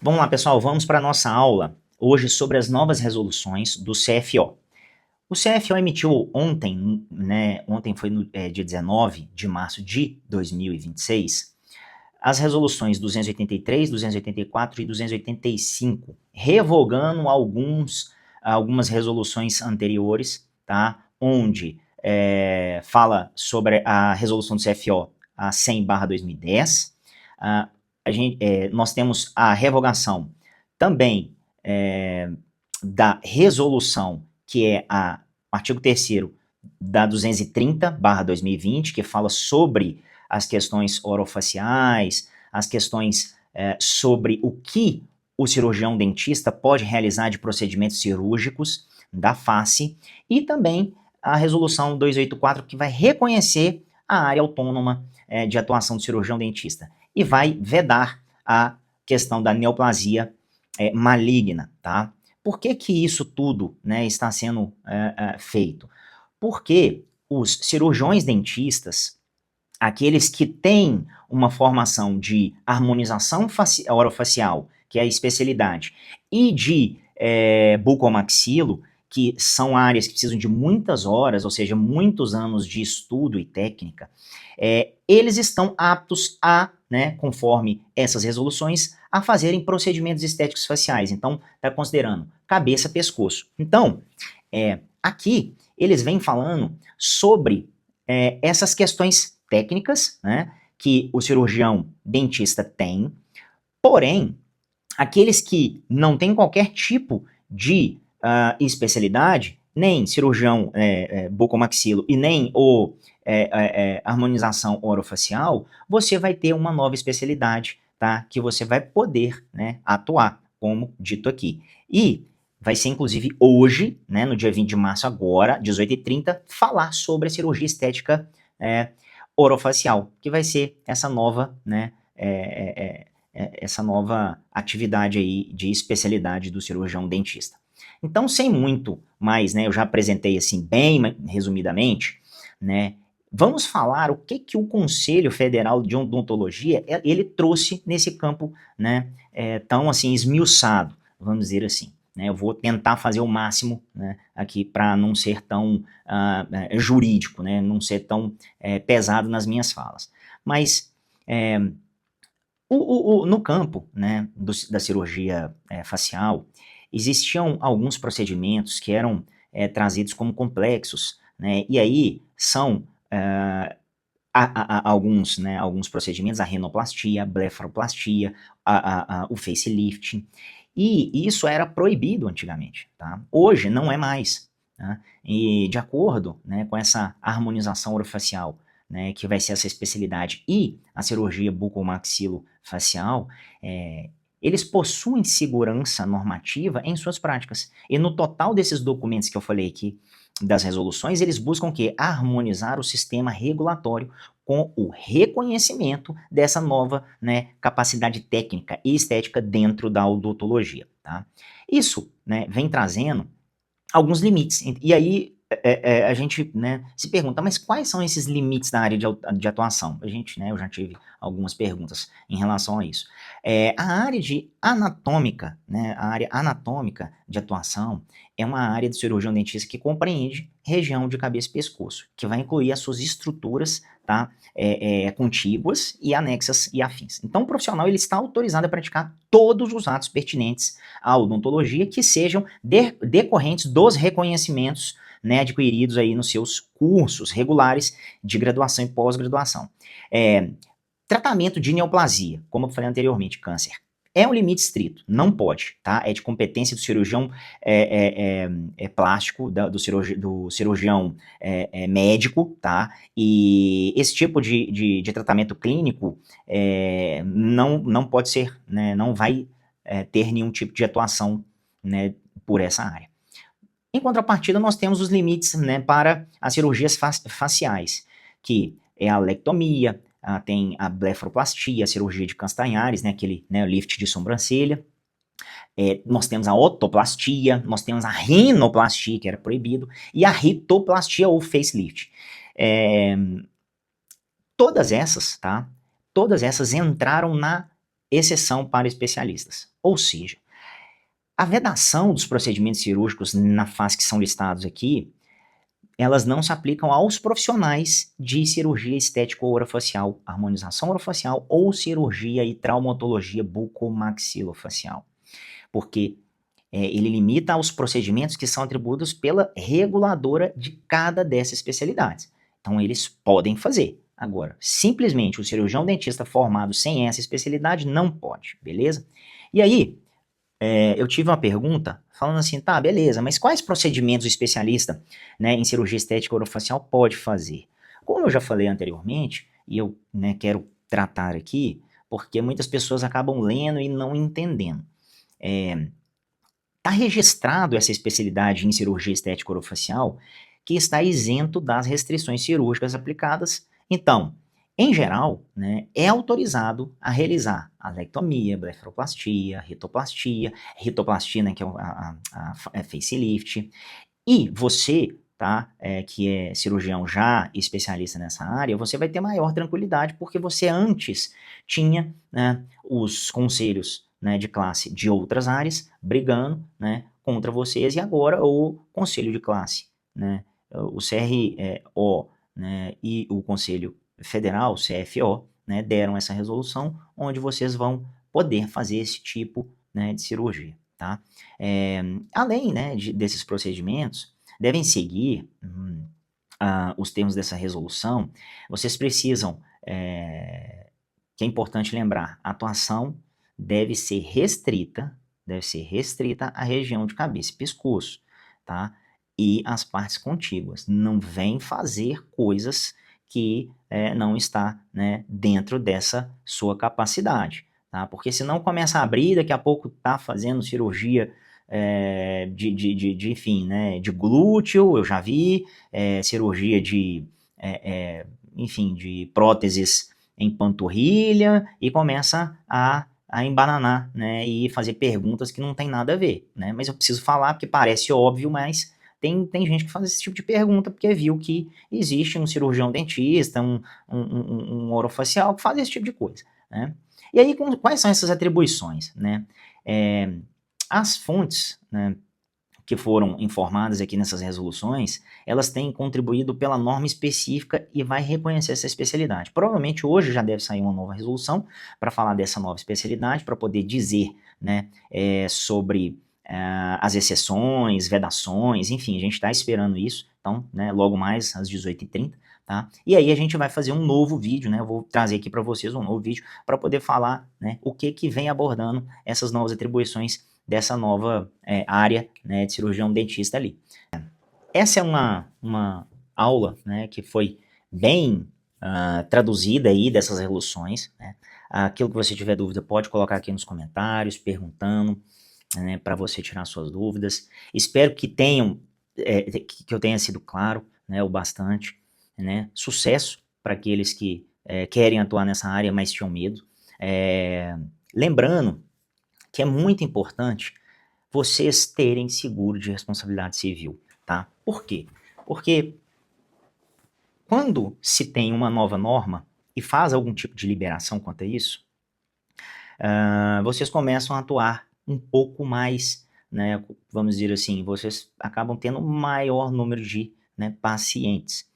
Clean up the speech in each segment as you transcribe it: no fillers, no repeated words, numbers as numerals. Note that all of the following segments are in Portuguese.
Vamos lá, pessoal, vamos para a nossa aula hoje sobre as novas resoluções do CFO. O CFO emitiu ontem, né, ontem foi no dia 19 de março de 2026, as resoluções 283, 284 e 285, revogando algumas resoluções anteriores, tá? Onde fala sobre a resolução do CFO, a 100/2010, nós temos a revogação também da resolução, que é o artigo 3º da 230/2020, que fala sobre as questões orofaciais, as questões sobre o que o cirurgião dentista pode realizar de procedimentos cirúrgicos da face, e também a resolução 284, que vai reconhecer a área autônoma de atuação do cirurgião dentista e vai vedar a questão da neoplasia maligna, tá? Por que que isso tudo, né, está sendo feito? Porque os cirurgiões dentistas, aqueles que têm uma formação de harmonização orofacial, que é a especialidade, e de bucomaxilo, que são áreas que precisam de muitas horas, ou seja, muitos anos de estudo e técnica, eles estão aptos a, né, conforme essas resoluções, a fazerem procedimentos estéticos faciais. Então, está considerando cabeça, pescoço. Então, aqui, eles vêm falando sobre essas questões técnicas, né, que o cirurgião dentista tem, porém, aqueles que não têm qualquer tipo de especialidade, nem cirurgião bucomaxilo e nem harmonização orofacial, você vai ter uma nova especialidade, tá, que você vai poder, né, atuar, como dito aqui. E vai ser, inclusive, hoje, né, no dia 20 de março agora, 18h30, falar sobre a cirurgia estética orofacial, que vai ser essa nova, né, essa nova atividade aí de especialidade do cirurgião dentista. Então, sem muito mais, né, eu já apresentei assim bem resumidamente, né, vamos falar o que o Conselho Federal de Odontologia ele trouxe nesse campo, né, tão assim esmiuçado, vamos dizer assim. Né, eu vou tentar fazer o máximo, né, aqui para não ser tão jurídico, né, não ser tão pesado nas minhas falas. Mas no campo, né, da cirurgia facial, existiam alguns procedimentos que eram trazidos como complexos, né, e aí são alguns procedimentos, a rinoplastia, a blefaroplastia, o facelift, e isso era proibido antigamente, tá? Hoje não é mais, tá? E de acordo, né, com essa harmonização orofacial, né, que vai ser essa especialidade, e a cirurgia bucomaxilofacial, eles possuem segurança normativa em suas práticas. E no total desses documentos que eu falei aqui, das resoluções, eles buscam o quê? Harmonizar o sistema regulatório com o reconhecimento dessa nova, né, capacidade técnica e estética dentro da odontologia, tá? Isso, né, vem trazendo alguns limites. E aí a gente, né, se pergunta, mas quais são esses limites da área de atuação? A gente, né, eu já tive algumas perguntas em relação a isso. A área anatômica, né, a área anatômica de atuação é uma área do cirurgião dentista que compreende região de cabeça e pescoço, que vai incluir as suas estruturas, tá, contíguas e anexas e afins. Então, o profissional ele está autorizado a praticar todos os atos pertinentes à odontologia que sejam decorrentes dos reconhecimentos, né, adquiridos aí nos seus cursos regulares de graduação e pós-graduação. Tratamento de neoplasia, como eu falei anteriormente, câncer. É um limite estrito, não pode, tá? É de competência do cirurgião plástico, do cirurgião médico, tá? E esse tipo de tratamento clínico não pode ser, né, não vai ter nenhum tipo de atuação, né, por essa área. Em contrapartida, nós temos os limites, né, para as cirurgias faciais, que é a alectomia, tem a blefaroplastia, a cirurgia de Castanhares, né, aquele, né, lift de sobrancelha. Nós temos a otoplastia, nós temos a rinoplastia, que era proibido, e a ritoplastia ou facelift. Todas essas, tá? Todas essas entraram na exceção para especialistas. Ou seja, a vedação dos procedimentos cirúrgicos na fase que são listados aqui, elas não se aplicam aos profissionais de cirurgia estética orofacial, harmonização orofacial ou cirurgia e traumatologia bucomaxilofacial, porque ele limita aos procedimentos que são atribuídos pela reguladora de cada dessas especialidades. Então, eles podem fazer. Agora, simplesmente o cirurgião dentista formado sem essa especialidade não pode, beleza? E aí, eu tive uma pergunta falando assim, tá, beleza, mas quais procedimentos o especialista, né, em cirurgia estética orofacial pode fazer? Como eu já falei anteriormente, e eu, né, quero tratar aqui, porque muitas pessoas acabam lendo e não entendendo. Está registrado essa especialidade em cirurgia estética orofacial que está isento das restrições cirúrgicas aplicadas. Então, em geral, né, é autorizado a realizar alectomia, blefaroplastia, ritoplastia, né, que é a facelift. E você, tá, que é cirurgião já especialista nessa área, você vai ter maior tranquilidade porque você antes tinha, né, os conselhos, né, de classe de outras áreas brigando, né, contra vocês, e agora o conselho de classe, né, o CRO, né, e o Conselho Federal, CFO, né, deram essa resolução onde vocês vão poder fazer esse tipo, né, de cirurgia, tá? Além, né, desses procedimentos, devem seguir os termos dessa resolução. Vocês precisam, que é importante lembrar, a atuação deve ser restrita à região de cabeça e pescoço, tá? E as partes contíguas. Não vem fazer coisas que não está, né, dentro dessa sua capacidade, tá? Porque senão começa a abrir, daqui a pouco tá fazendo cirurgia enfim, né, de glúteo, eu já vi, cirurgia enfim, de próteses em panturrilha, e começa a embananar, né, e fazer perguntas que não tem nada a ver, né, mas eu preciso falar porque parece óbvio, mas tem gente que faz esse tipo de pergunta porque viu que existe um cirurgião dentista, um orofacial que faz esse tipo de coisa, né. E aí, quais são essas atribuições, né? As fontes, né, que foram informadas aqui nessas resoluções, elas têm contribuído pela norma específica e vai reconhecer essa especialidade. Provavelmente hoje já deve sair uma nova resolução para falar dessa nova especialidade, para poder dizer, né, sobre as exceções, vedações, enfim, a gente está esperando isso, então, né, logo mais às 18h30, tá? E aí a gente vai fazer um novo vídeo, né, eu vou trazer aqui para vocês um novo vídeo para poder falar, né, o que vem abordando essas novas atribuições dessa nova área, né, de cirurgião dentista ali. Essa é uma aula, né, que foi bem traduzida aí dessas resoluções, né. Aquilo que você tiver dúvida pode colocar aqui nos comentários, perguntando, né, para você tirar suas dúvidas. Espero que que eu tenha sido claro, né, o bastante, né. Sucesso para aqueles que querem atuar nessa área, mas tinham medo. Lembrando que é muito importante vocês terem seguro de responsabilidade civil, tá? Por quê? Porque quando se tem uma nova norma e faz algum tipo de liberação quanto a isso, vocês começam a atuar um pouco mais, né, vamos dizer assim, vocês acabam tendo um maior número de, né, pacientes.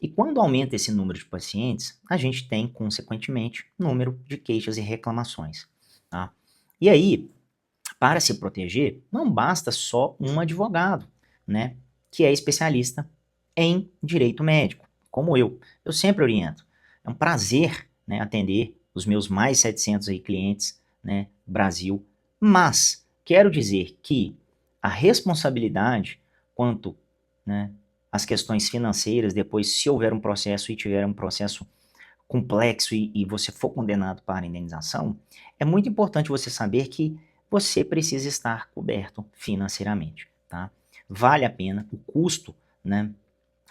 E quando aumenta esse número de pacientes, a gente tem, consequentemente, número de queixas e reclamações, tá? E aí, para se proteger, não basta só um advogado, né, que é especialista em direito médico, como eu. Eu sempre oriento. É um prazer, né, atender os meus mais 700 aí clientes, né, Brasil. Mas quero dizer que a responsabilidade quanto, né, às questões financeiras, depois, se houver um processo e tiver um processo complexo e você for condenado para indenização, é muito importante você saber que você precisa estar coberto financeiramente, tá? Vale a pena, o custo, né,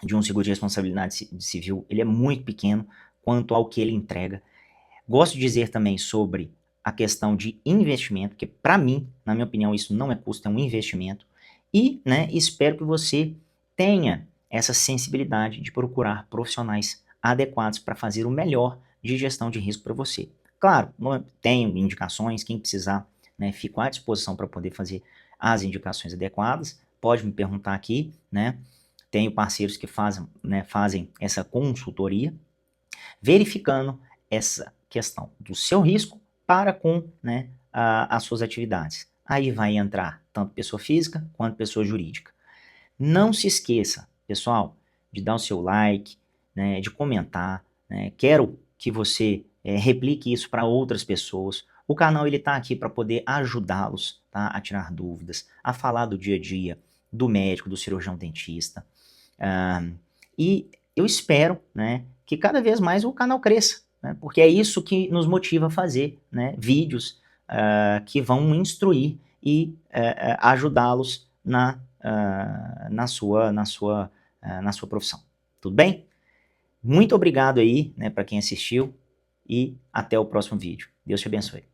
de um seguro de responsabilidade civil, ele é muito pequeno quanto ao que ele entrega. Gosto de dizer também sobre a questão de investimento, que para mim, na minha opinião, isso não é custo, é um investimento. E, né, espero que você tenha essa sensibilidade de procurar profissionais adequados para fazer o melhor de gestão de risco para você. Claro, tenho indicações, quem precisar, né, fico à disposição para poder fazer as indicações adequadas, pode me perguntar aqui, né? Tenho parceiros que fazem essa consultoria, verificando essa questão do seu risco para com, né, as suas atividades. Aí vai entrar tanto pessoa física quanto pessoa jurídica. Não se esqueça, pessoal, de dar o seu like, né, de comentar, né? Quero que você replique isso para outras pessoas. O canal ele está aqui para poder ajudá-los, tá, a tirar dúvidas, a falar do dia a dia do médico, do cirurgião dentista. E eu espero, né, que cada vez mais o canal cresça, né, porque é isso que nos motiva a fazer, né, vídeos que vão instruir e ajudá-los na sua profissão. Tudo bem? Muito obrigado aí, né, para quem assistiu e até o próximo vídeo. Deus te abençoe.